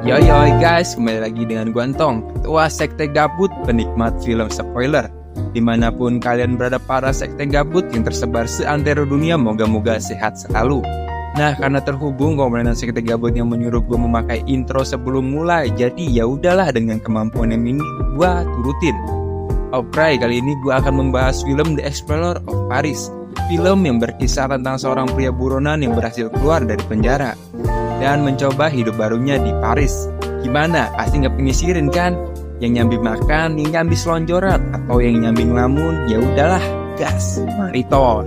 Yoi guys, kembali lagi dengan Guantong, ketua sekte gabut penikmat film spoiler. Dimanapun kalian berada para sekte gabut yang tersebar seantero dunia, moga-moga sehat selalu. Nah, karena terhubung komunitas sekte gabut yang menyuruh gue memakai intro sebelum mulai, jadi ya udahlah dengan kemampuan yang ini gue turutin. Oke, kali ini gue akan membahas film The Explorer of Paris. Film yang berkisah tentang seorang pria buronan yang berhasil keluar dari penjara dan mencoba hidup barunya di Paris. Gimana? Pasti nggak penyisirin kan? Yang nyambi makan, yang nyambi selonjoran, atau yang nyambi ngelamun? Ya udahlah, gas, mariton.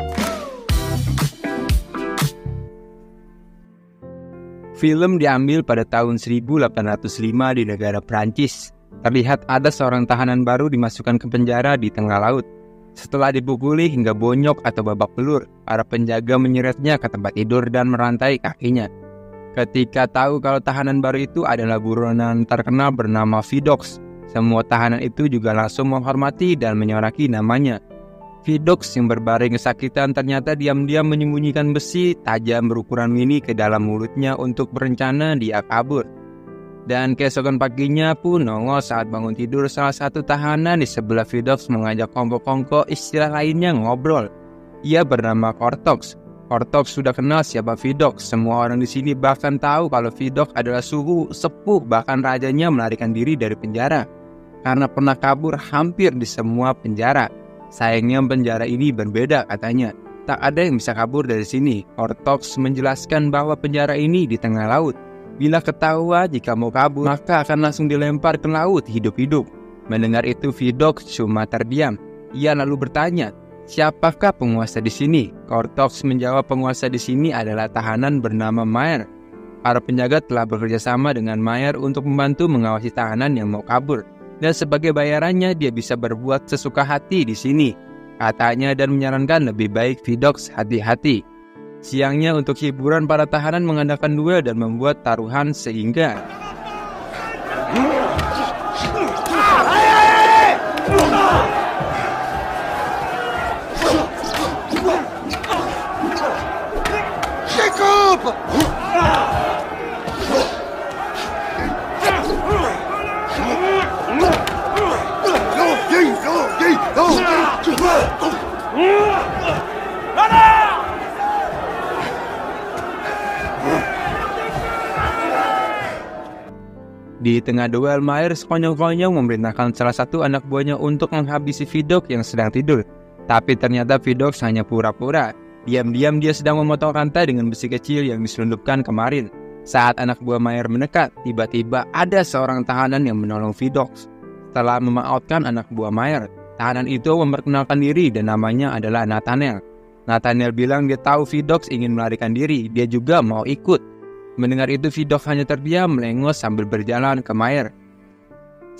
Film diambil pada tahun 1805 di negara Prancis. Terlihat ada seorang tahanan baru dimasukkan ke penjara di tengah laut. Setelah dipukuli hingga bonyok atau babak belur, para penjaga menyeretnya ke tempat tidur dan merantai kakinya. Ketika tahu kalau tahanan baru itu adalah buronan terkenal bernama Vidocq, semua tahanan itu juga langsung menghormati dan menyoraki namanya. Vidocq yang berbaring kesakitan ternyata diam-diam menyembunyikan besi tajam berukuran mini ke dalam mulutnya untuk berencana dia kabur. Dan keesokan paginya pun nongol saat bangun tidur salah satu tahanan di sebelah Vidocq mengajak kongko-kongko, istilah lainnya ngobrol. Ia bernama Kortox. Kortox sudah kenal siapa Vidocq. Semua orang di sini bahkan tahu kalau Vidocq adalah suhu sepuh, bahkan rajanya melarikan diri dari penjara karena pernah kabur hampir di semua penjara. Sayangnya penjara ini berbeda katanya. Tak ada yang bisa kabur dari sini. Kortox menjelaskan bahwa penjara ini di tengah laut. Bila ketahuan jika mau kabur, maka akan langsung dilempar ke laut hidup-hidup. Mendengar itu Vidocq cuma terdiam. Ia lalu bertanya, siapakah penguasa di sini? Kortox menjawab penguasa di sini adalah tahanan bernama Mayer. Para penjaga telah bekerja sama dengan Mayer untuk membantu mengawasi tahanan yang mau kabur. Dan sebagai bayarannya dia bisa berbuat sesuka hati di sini, katanya, dan menyarankan lebih baik Vidocq hati-hati. Siangnya untuk hiburan para tahanan mengadakan duel dan membuat taruhan sehingga di tengah duel, Mayer sekonyong-konyong memerintahkan salah satu anak buahnya untuk menghabisi Vidocq yang sedang tidur. Tapi ternyata Vidocq hanya pura-pura. Diam-diam dia sedang memotong rantai dengan besi kecil yang diselundupkan kemarin. Saat anak buah Mayer mendekat, tiba-tiba ada seorang tahanan yang menolong Vidocq. Setelah memautkan anak buah Mayer, tahanan itu memperkenalkan diri dan namanya adalah Nathaniel. Nathaniel bilang dia tahu Vidocq ingin melarikan diri, dia juga mau ikut. Mendengar itu Vidocq hanya terdiam melengos sambil berjalan ke Mayer.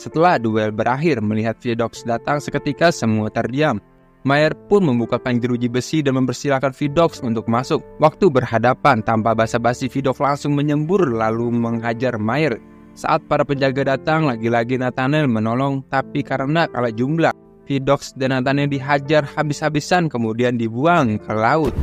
Setelah duel berakhir, melihat Vidocq datang seketika semua terdiam. Mayer pun membukakan jeruji besi dan mempersilahkan Vidocq untuk masuk. Waktu berhadapan, tanpa basa-basi Vidocq langsung menyembur lalu menghajar Mayer. Saat para penjaga datang, lagi-lagi Nathaniel menolong, tapi karena kalah jumlah, Vidocq dan Nathaniel dihajar habis-habisan kemudian dibuang ke laut.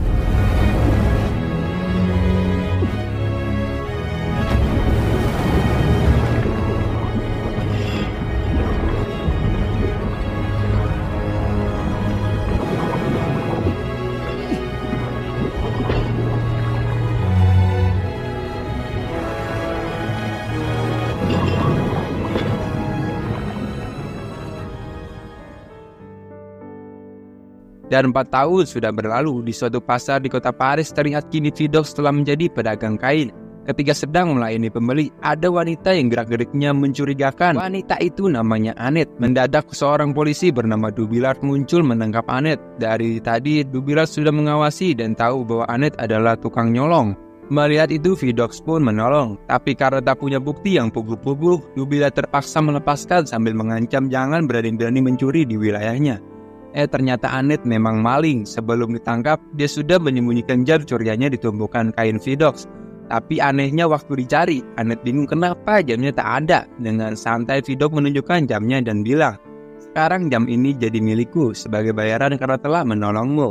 Dan 4 tahun sudah berlalu, di suatu pasar di kota Paris terlihat kini Vidocq telah menjadi pedagang kain. Ketika sedang melayani pembeli, ada wanita yang gerak-geriknya mencurigakan. Wanita itu namanya Annette. Mendadak seorang polisi bernama Dubillard muncul menangkap Annette. Dari tadi Dubillard sudah mengawasi dan tahu bahwa Annette adalah tukang nyolong. Melihat itu Vidocq pun menolong, tapi karena tak punya bukti yang puguh-puguh, Dubillard terpaksa melepaskan sambil mengancam jangan berani-berani mencuri di wilayahnya. Ternyata Annette memang maling. Sebelum ditangkap, dia sudah menyembunyikan jam curiannya di tumpukan kain Vidocq. Tapi anehnya waktu dicari, Annette bingung kenapa jamnya tak ada. Dengan santai Vidocq menunjukkan jamnya dan bilang, sekarang jam ini jadi milikku sebagai bayaran karena telah menolongmu.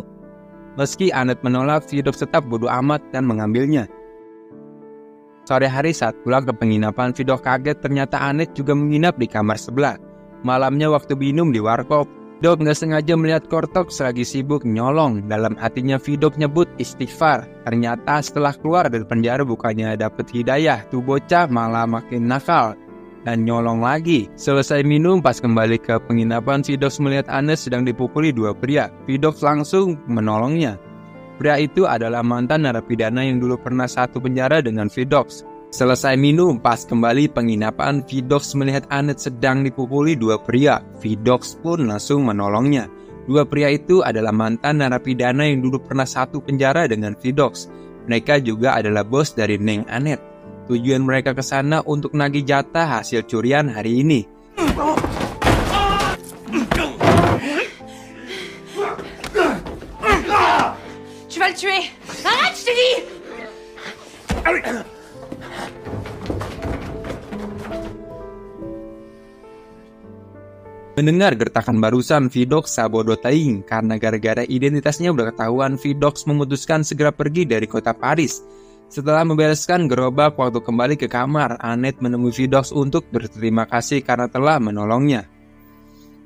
Meski Annette menolak, Vidocq tetap bodoh amat dan mengambilnya. Sore hari saat pulang ke penginapan, Vidocq kaget ternyata Annette juga menginap di kamar sebelah. Malamnya waktu minum di warkop, Vidocq nggak sengaja melihat Kortok lagi sibuk nyolong. Dalam hatinya Vidocq nyebut istighfar. Ternyata setelah keluar dari penjara bukannya dapet hidayah, tuh bocah malah makin nakal dan nyolong lagi. Selesai minum, pas kembali ke penginapan, Vidocq melihat Annette sedang dipukuli dua pria. Vidocq langsung menolongnya. Pria itu adalah mantan narapidana yang dulu pernah satu penjara dengan Vidocq. Selesai minum, pas kembali penginapan, Vidocq melihat Annette sedang dipukuli dua pria. Vidocq pun langsung menolongnya. Dua pria itu adalah mantan narapidana yang dulu pernah satu penjara dengan Vidocq. Mereka juga adalah bos dari Neng Annette. Tujuan mereka ke sana untuk nagih jatah hasil curian hari ini. Tu vas le tuer! Arrête, je t'ai dit! Mendengar gertakan barusan, Vidocq sabodo teing. Karena gara-gara identitasnya udah ketahuan, Vidocq memutuskan segera pergi dari kota Paris. Setelah membereskan gerobak, waktu kembali ke kamar, Annette menemui Vidocq untuk berterima kasih karena telah menolongnya.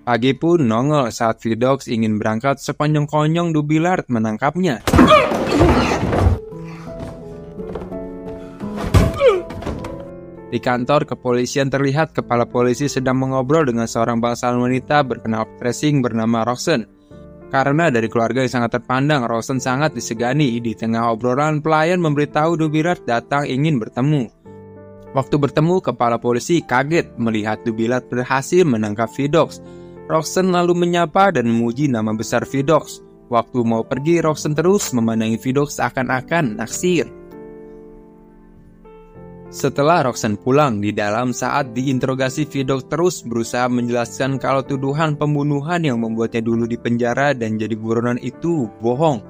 Pagi pun nongol saat Vidocq ingin berangkat, sekonyong-konyong Dubillard menangkapnya. Di kantor kepolisian terlihat kepala polisi sedang mengobrol dengan seorang bangsawan wanita berkenal tracing bernama Roxanne. Karena dari keluarga yang sangat terpandang, Roxanne sangat disegani. Di tengah obrolan, pelayan memberitahu Dubillard datang ingin bertemu. Waktu bertemu, kepala polisi kaget melihat Dubillard berhasil menangkap Vidocq. Roxanne lalu menyapa dan memuji nama besar Vidocq. Waktu mau pergi, Roxanne terus memandangi Vidocq seakan-akan naksir. Setelah Roxanne pulang, di dalam saat diinterogasi, Vidocq terus berusaha menjelaskan kalau tuduhan pembunuhan yang membuatnya dulu di penjara dan jadi buronan itu bohong.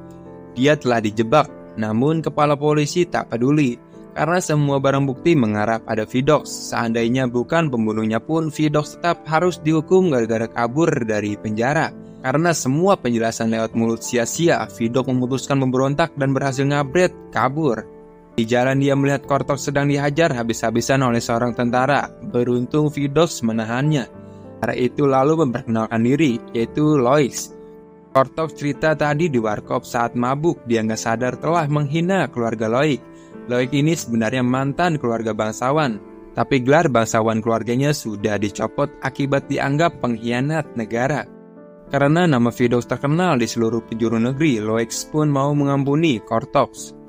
Dia telah dijebak, namun kepala polisi tak peduli, karena semua barang bukti mengarah pada Vidocq. Seandainya bukan pembunuhnya pun, Vidocq tetap harus dihukum gara-gara kabur dari penjara. Karena semua penjelasan lewat mulut sia-sia, Vidocq memutuskan memberontak dan berhasil ngabret kabur. Di jalan dia melihat Kortok sedang dihajar habis-habisan oleh seorang tentara. Beruntung Vidocq menahannya. Tentara itu lalu memperkenalkan diri, yaitu Lois. Kortok cerita tadi di warkop saat mabuk, dia nggak sadar telah menghina keluarga Lois. Lois ini sebenarnya mantan keluarga bangsawan, tapi gelar bangsawan keluarganya sudah dicopot akibat dianggap pengkhianat negara. Karena nama Vidocq terkenal di seluruh penjuru negeri, Lois pun mau mengampuni Kortok.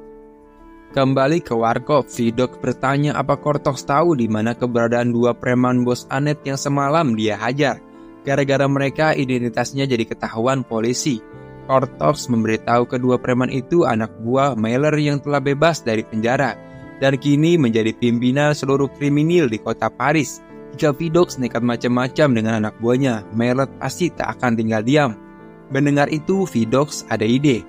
Kembali ke warkop, Vidocq bertanya apa Kortok tahu di mana keberadaan dua preman bos Annette yang semalam dia hajar. Gara-gara mereka identitasnya jadi ketahuan polisi. Kortok memberitahu kedua preman itu anak buah Mailer yang telah bebas dari penjara dan kini menjadi pimpinan seluruh kriminal di kota Paris. Jika Vidocq nekat macam-macam dengan anak buahnya, Mailer pasti tak akan tinggal diam. Mendengar itu, Vidocq ada ide.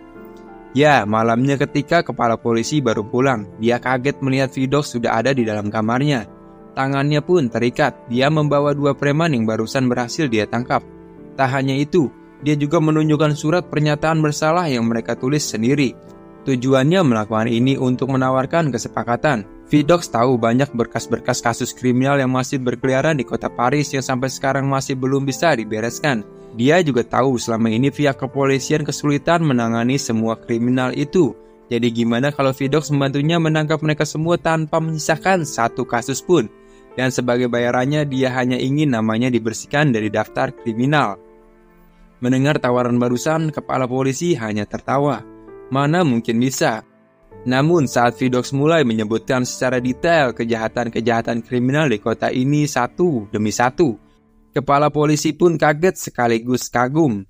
Ya, malamnya ketika kepala polisi baru pulang, dia kaget melihat Vidocq sudah ada di dalam kamarnya. Tangannya pun terikat, dia membawa dua preman yang barusan berhasil dia tangkap. Tak hanya itu, dia juga menunjukkan surat pernyataan bersalah yang mereka tulis sendiri. Tujuannya melakukan ini untuk menawarkan kesepakatan. Vidocq tahu banyak berkas-berkas kasus kriminal yang masih berkeliaran di kota Paris yang sampai sekarang masih belum bisa dibereskan. Dia juga tahu selama ini pihak kepolisian kesulitan menangani semua kriminal itu. Jadi gimana kalau Vidocq membantunya menangkap mereka semua tanpa menyisakan satu kasus pun. Dan sebagai bayarannya dia hanya ingin namanya dibersihkan dari daftar kriminal. Mendengar tawaran barusan, kepala polisi hanya tertawa. Mana mungkin bisa. Namun saat Vidocq mulai menyebutkan secara detail kejahatan-kejahatan kriminal di kota ini satu demi satu, kepala polisi pun kaget sekaligus kagum.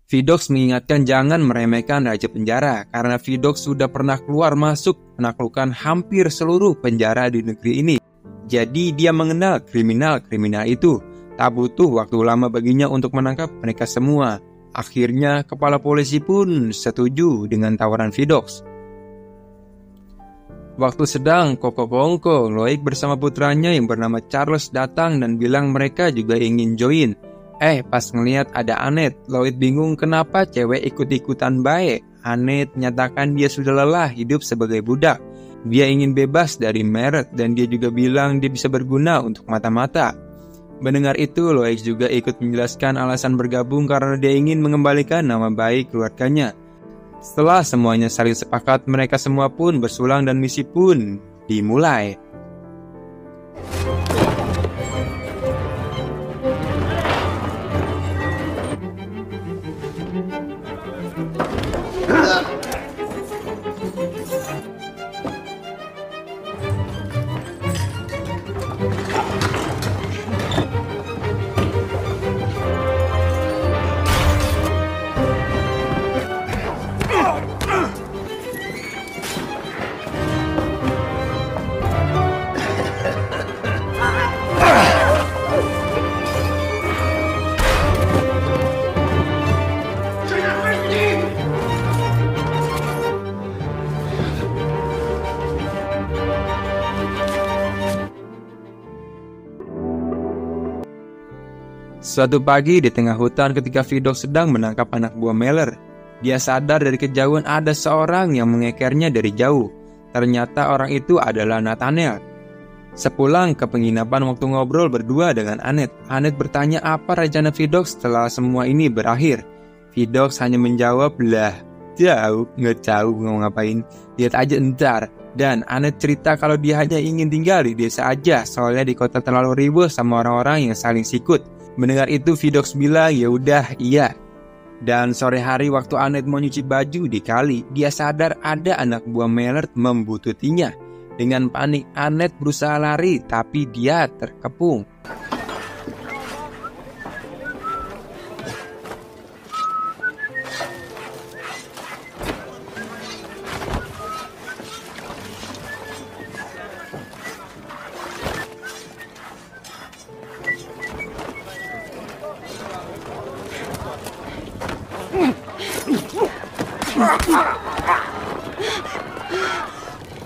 Vidocq mengingatkan jangan meremehkan raja penjara karena Vidocq sudah pernah keluar masuk menaklukkan hampir seluruh penjara di negeri ini. Jadi dia mengenal kriminal-kriminal itu. Tak butuh waktu lama baginya untuk menangkap mereka semua. Akhirnya kepala polisi pun setuju dengan tawaran Vidocq. Waktu sedang kongko-kongko, Lois bersama putranya yang bernama Charles datang dan bilang mereka juga ingin join. Pas ngelihat ada Annette, Lois bingung kenapa cewek ikut-ikutan baik. Annette menyatakan dia sudah lelah hidup sebagai budak. Dia ingin bebas dari Meret dan dia juga bilang dia bisa berguna untuk mata-mata. Mendengar itu, Lois juga ikut menjelaskan alasan bergabung karena dia ingin mengembalikan nama baik keluarganya. Setelah semuanya saling sepakat, mereka semua pun bersulang dan misi pun dimulai. Suatu pagi di tengah hutan ketika Vidox sedang menangkap anak buah Meller, dia sadar dari kejauhan ada seorang yang mengekernya dari jauh. Ternyata orang itu adalah Nathaniel. Sepulang ke penginapan waktu ngobrol berdua dengan Annette, Annette bertanya apa rencana Vidox setelah semua ini berakhir. Vidox hanya menjawab, "Lah, jauh, nggak tahu mau ngapain, lihat aja ntar." Dan Annette cerita kalau dia hanya ingin tinggal di desa aja, soalnya di kota terlalu ribut sama orang-orang yang saling sikut. Mendengar itu, Vidox bilang, "Ya udah, iya." Dan sore hari waktu Annette mau nyuci baju di kali, dia sadar ada anak buah Meller membututinya. Dengan panik, Annette berusaha lari, tapi dia terkepung.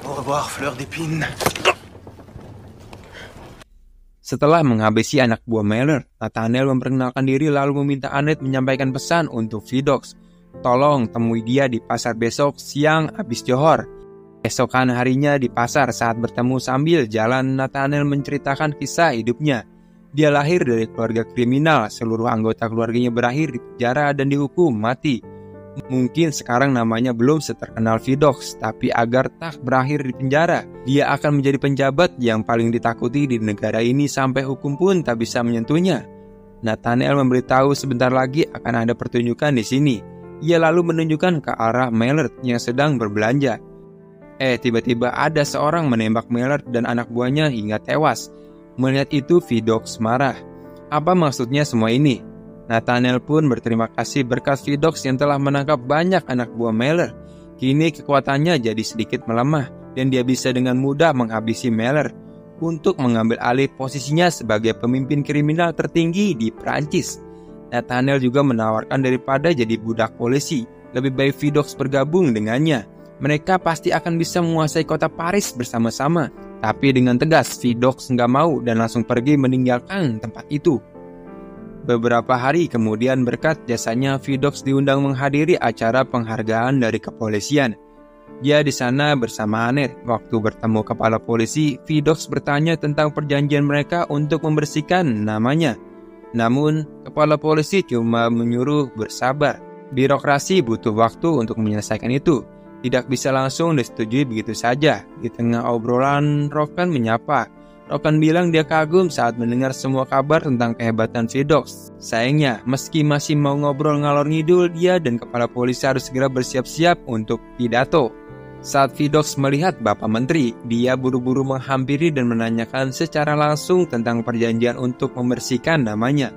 Au revoir, fleur d'épine. Setelah menghabisi anak buah Meller, Nathaniel memperkenalkan diri lalu meminta Annette menyampaikan pesan untuk Vidox. Tolong temui dia di pasar besok siang habis johor. Esokan harinya di pasar saat bertemu sambil jalan, Nathaniel menceritakan kisah hidupnya. Dia lahir dari keluarga kriminal, seluruh anggota keluarganya berakhir di penjara dan dihukum mati. Mungkin sekarang namanya belum seterkenal Vidox, tapi agar tak berakhir di penjara, dia akan menjadi penjabat yang paling ditakuti di negara ini sampai hukum pun tak bisa menyentuhnya. Nathaniel memberitahu sebentar lagi akan ada pertunjukan di sini. Ia lalu menunjukkan ke arah Meller yang sedang berbelanja. Tiba-tiba ada seorang menembak Meller dan anak buahnya hingga tewas. Melihat itu, Vidox marah. Apa maksudnya semua ini? Nathaniel pun berterima kasih berkat Vidox yang telah menangkap banyak anak buah Meller. Kini kekuatannya jadi sedikit melemah dan dia bisa dengan mudah menghabisi Meller untuk mengambil alih posisinya sebagai pemimpin kriminal tertinggi di Prancis. Nathaniel juga menawarkan daripada jadi budak polisi, lebih baik Vidox bergabung dengannya. Mereka pasti akan bisa menguasai kota Paris bersama-sama. Tapi dengan tegas, Vidox nggak mau dan langsung pergi meninggalkan tempat itu. Beberapa hari kemudian berkat jasanya, Vidox diundang menghadiri acara penghargaan dari kepolisian. Dia di sana bersama Annette. Waktu bertemu kepala polisi, Vidox bertanya tentang perjanjian mereka untuk membersihkan namanya. Namun, kepala polisi cuma menyuruh bersabar. Birokrasi butuh waktu untuk menyelesaikan itu. Tidak bisa langsung disetujui begitu saja. Di tengah obrolan, Rokan menyapa. Rokan bilang dia kagum saat mendengar semua kabar tentang kehebatan Vidox. Sayangnya, meski masih mau ngobrol ngalor ngidul, dia dan kepala polisi harus segera bersiap-siap untuk pidato. Saat Vidox melihat Bapak Menteri, dia buru-buru menghampiri dan menanyakan secara langsung tentang perjanjian untuk membersihkan namanya.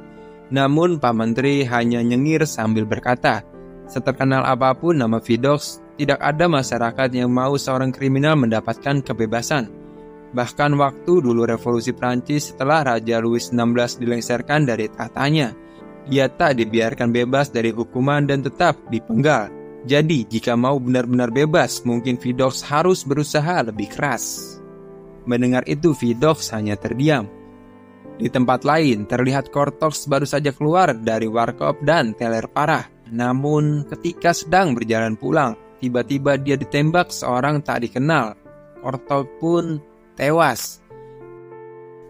Namun Pak Menteri hanya nyengir sambil berkata, seterkenal apapun nama Vidox, tidak ada masyarakat yang mau seorang kriminal mendapatkan kebebasan. Bahkan waktu dulu revolusi Prancis setelah Raja Louis XVI dilengsarkan dari tahtanya, dia tak dibiarkan bebas dari hukuman dan tetap dipenggal. Jadi jika mau benar-benar bebas, mungkin Vidox harus berusaha lebih keras. Mendengar itu, Vidox hanya terdiam. Di tempat lain, terlihat Kortox baru saja keluar dari warkop dan teler parah. Namun ketika sedang berjalan pulang, tiba-tiba dia ditembak seorang tak dikenal. Orto pun tewas.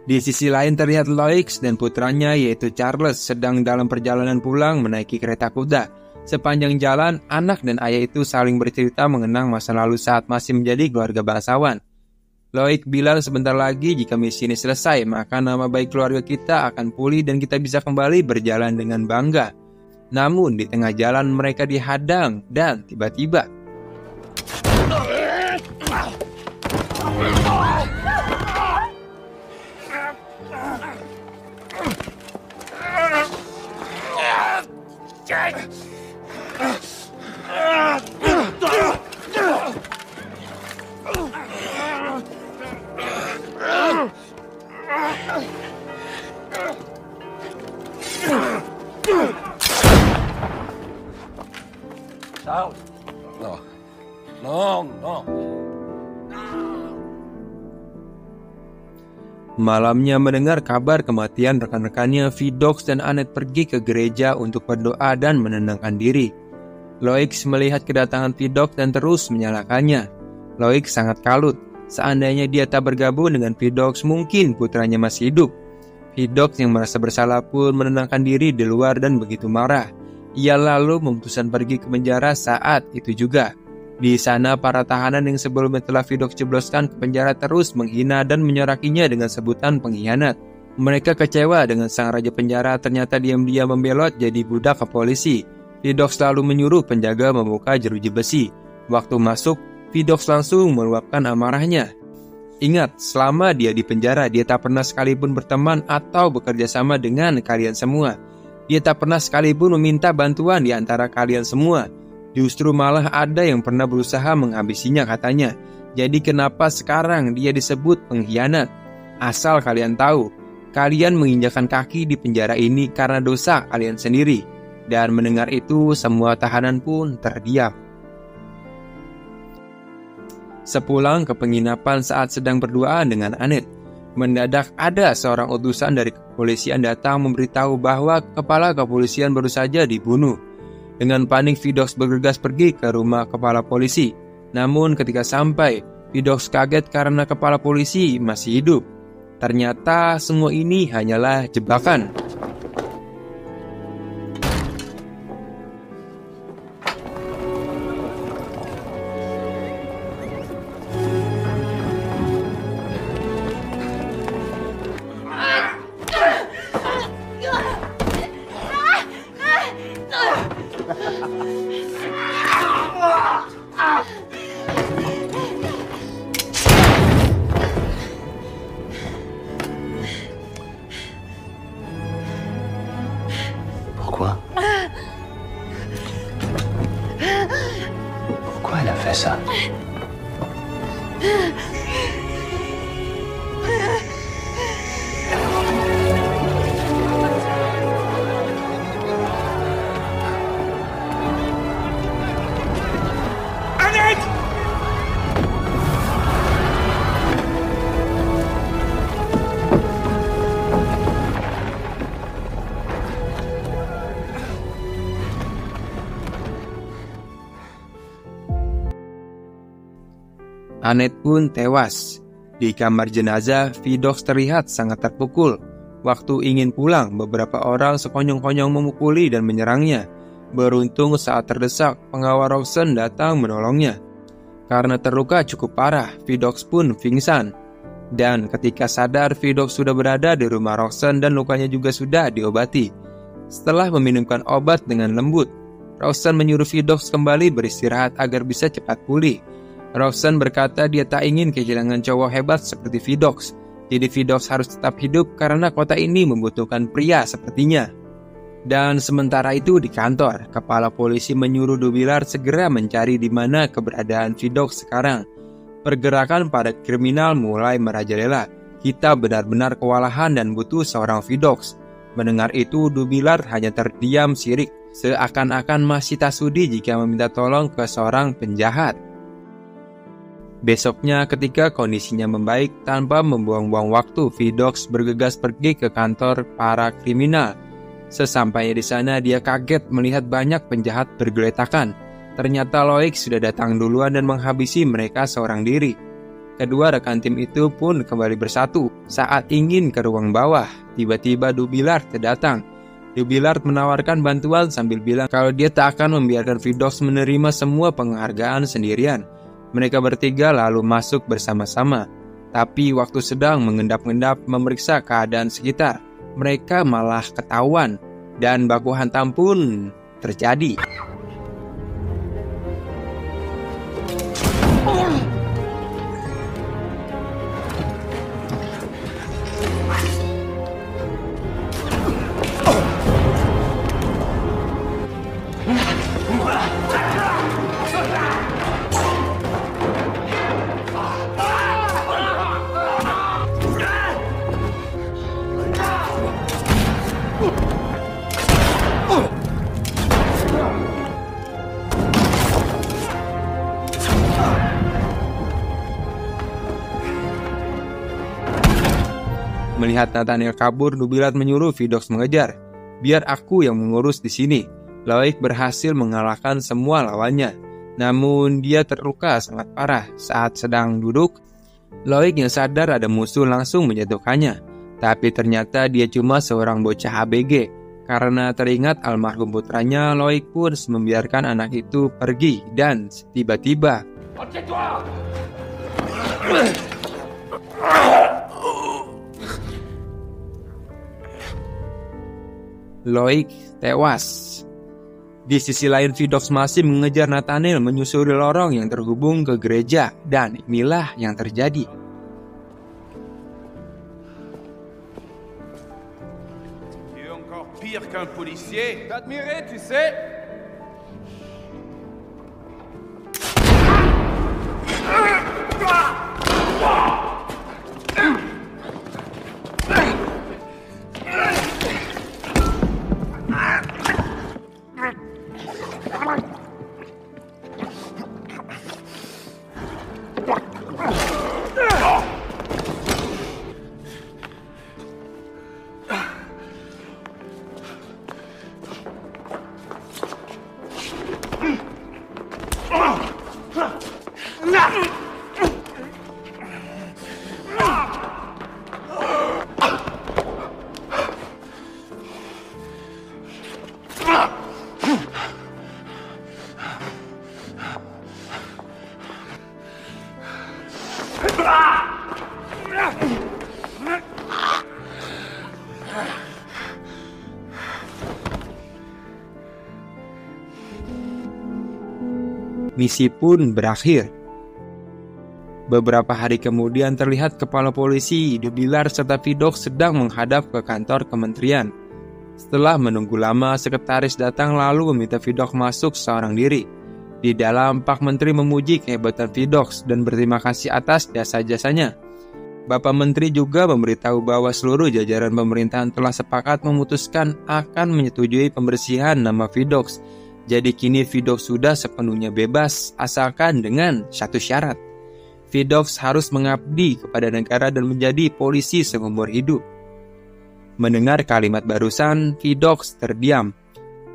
Di sisi lain terlihat Loix dan putranya yaitu Charles sedang dalam perjalanan pulang menaiki kereta kuda. Sepanjang jalan, anak dan ayah itu saling bercerita mengenang masa lalu saat masih menjadi keluarga bangsawan. Loix bilang sebentar lagi jika misi ini selesai, maka nama baik keluarga kita akan pulih dan kita bisa kembali berjalan dengan bangga. Namun di tengah jalan mereka dihadang dan tiba-tiba No. Malamnya mendengar kabar kematian rekan-rekannya, Vidocq dan Annette pergi ke gereja untuk berdoa dan menenangkan diri. Loix melihat kedatangan Vidocq dan terus menyalahkannya. Loix sangat kalut. Seandainya dia tak bergabung dengan Vidocq, mungkin putranya masih hidup. Vidocq yang merasa bersalah pun menenangkan diri di luar dan begitu marah. Ia lalu memutuskan pergi ke penjara saat itu juga. Di sana para tahanan yang sebelumnya telah Vidocq jebloskan ke penjara terus menghina dan menyorakinya dengan sebutan pengkhianat. Mereka kecewa dengan sang raja penjara ternyata diam-diam membelot jadi budak ke polisi. Vidocq selalu menyuruh penjaga membuka jeruji besi. Waktu masuk, Vidocq langsung meluapkan amarahnya. Ingat, selama dia di penjara, dia tak pernah sekalipun berteman atau bekerja sama dengan kalian semua. Dia tak pernah sekalipun meminta bantuan di antara kalian semua. Justru malah ada yang pernah berusaha menghabisinya katanya. Jadi kenapa sekarang dia disebut pengkhianat? Asal kalian tahu, kalian menginjakkan kaki di penjara ini karena dosa kalian sendiri. Dan mendengar itu, semua tahanan pun terdiam. Sepulang ke penginapan saat sedang berduaan dengan Annette, mendadak ada seorang utusan dari kepolisian datang memberitahu bahwa kepala kepolisian baru saja dibunuh. Dengan panik, Vidocq bergegas pergi ke rumah kepala polisi. Namun ketika sampai, Vidocq kaget karena kepala polisi masih hidup. Ternyata semua ini hanyalah jebakan. Pourquoi elle a fait ça? Annette pun tewas. Di kamar jenazah, Vidocq terlihat sangat terpukul. Waktu ingin pulang, beberapa orang sekonyong-konyong memukuli dan menyerangnya. Beruntung saat terdesak, pengawal Roxanne datang menolongnya. Karena terluka cukup parah, Vidocq pun pingsan. Dan ketika sadar, Vidocq sudah berada di rumah Roxanne dan lukanya juga sudah diobati. Setelah meminumkan obat dengan lembut, Roxanne menyuruh Vidocq kembali beristirahat agar bisa cepat pulih. Roxanne berkata dia tak ingin kehilangan cowok hebat seperti Vidocq. Jadi Vidocq harus tetap hidup karena kota ini membutuhkan pria sepertinya. Dan sementara itu di kantor, kepala polisi menyuruh Dubillard segera mencari di mana keberadaan Vidocq sekarang. Pergerakan para kriminal mulai merajalela. Kita benar-benar kewalahan dan butuh seorang Vidocq. Mendengar itu, Dubillard hanya terdiam sirik, seakan-akan masih tak sudi jika meminta tolong ke seorang penjahat. Besoknya ketika kondisinya membaik, tanpa membuang-buang waktu, Vidocq bergegas pergi ke kantor para kriminal. Sesampainya di sana, dia kaget melihat banyak penjahat bergeletakan. Ternyata Loix sudah datang duluan dan menghabisi mereka seorang diri. Kedua rekan tim itu pun kembali bersatu. Saat ingin ke ruang bawah, tiba-tiba Dubillard datang. Dubillard menawarkan bantuan sambil bilang kalau dia tak akan membiarkan Vidocq menerima semua penghargaan sendirian. Mereka bertiga lalu masuk bersama-sama. Tapi waktu sedang mengendap-endap memeriksa keadaan sekitar, mereka malah ketahuan dan baku hantam pun terjadi. Melihat Nathaniel kabur, Dubillard menyuruh Vidocq mengejar. Biar aku yang mengurus di sini. Loic berhasil mengalahkan semua lawannya. Namun dia terluka sangat parah saat sedang duduk. Loic yang sadar ada musuh langsung menjatuhkannya. Tapi ternyata dia cuma seorang bocah ABG. Karena teringat almarhum putranya, Loic pun membiarkan anak itu pergi dan tiba-tiba Loic tewas. Di sisi lain, Vidocq masih mengejar Nathaniel menyusuri lorong yang terhubung ke gereja, dan inilah yang terjadi. Tu es encore pire qu'un policier. T'admirais, tu sais. Misi pun berakhir. Beberapa hari kemudian terlihat kepala polisi, Dubillard serta Vidocq sedang menghadap ke kantor kementerian. Setelah menunggu lama, sekretaris datang lalu meminta Vidocq masuk seorang diri. Di dalam, Pak Menteri memuji kehebatan Vidocq dan berterima kasih atas jasa-jasanya. Bapak Menteri juga memberitahu bahwa seluruh jajaran pemerintahan telah sepakat memutuskan akan menyetujui pembersihan nama Vidocq. Jadi kini Vidocq sudah sepenuhnya bebas, asalkan dengan satu syarat. Vidocq harus mengabdi kepada negara dan menjadi polisi seumur hidup. Mendengar kalimat barusan, Vidocq terdiam.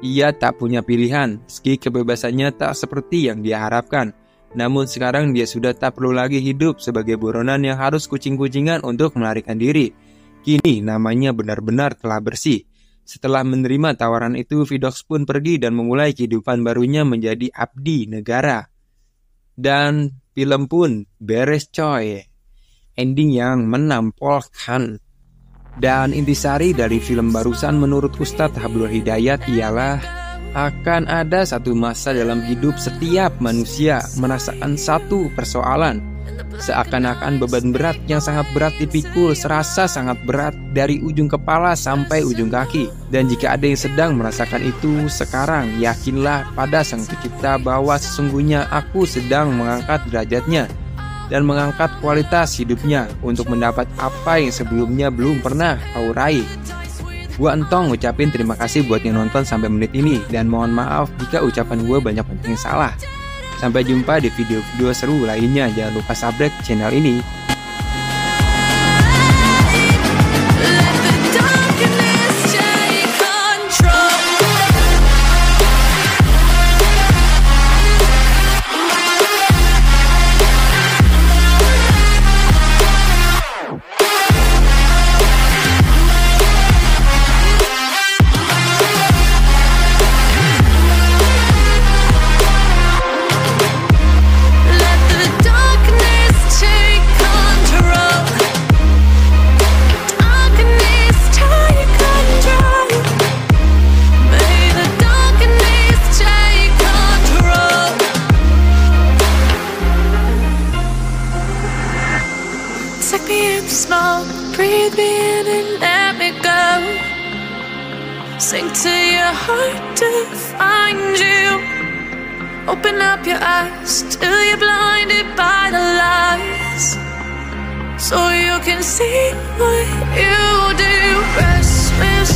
Ia tak punya pilihan, meski kebebasannya tak seperti yang dia harapkan. Namun sekarang dia sudah tak perlu lagi hidup sebagai buronan yang harus kucing-kucingan untuk melarikan diri. Kini namanya benar-benar telah bersih. Setelah menerima tawaran itu, Vidocq pun pergi dan memulai kehidupan barunya menjadi abdi negara. Dan film pun beres coy. Ending yang menampolkan. Dan intisari dari film barusan menurut Ustadz Hablul Hidayat ialah akan ada satu masa dalam hidup setiap manusia merasakan satu persoalan. Seakan-akan beban berat yang sangat berat dipikul serasa sangat berat dari ujung kepala sampai ujung kaki. Dan jika ada yang sedang merasakan itu sekarang, yakinlah pada Sang Pencipta bahwa sesungguhnya aku sedang mengangkat derajatnya dan mengangkat kualitas hidupnya untuk mendapat apa yang sebelumnya belum pernah kau raih. Gua Entong ngucapin terima kasih buat yang nonton sampai menit ini, dan mohon maaf jika ucapan gue banyak yang salah. Sampai jumpa di video-video seru lainnya. Jangan lupa subscribe channel ini. me in the smoke, breathe me in and let me go. Sink to your heart to find you. Open up your eyes till you're blinded by the lies, so you can see what you do. Restless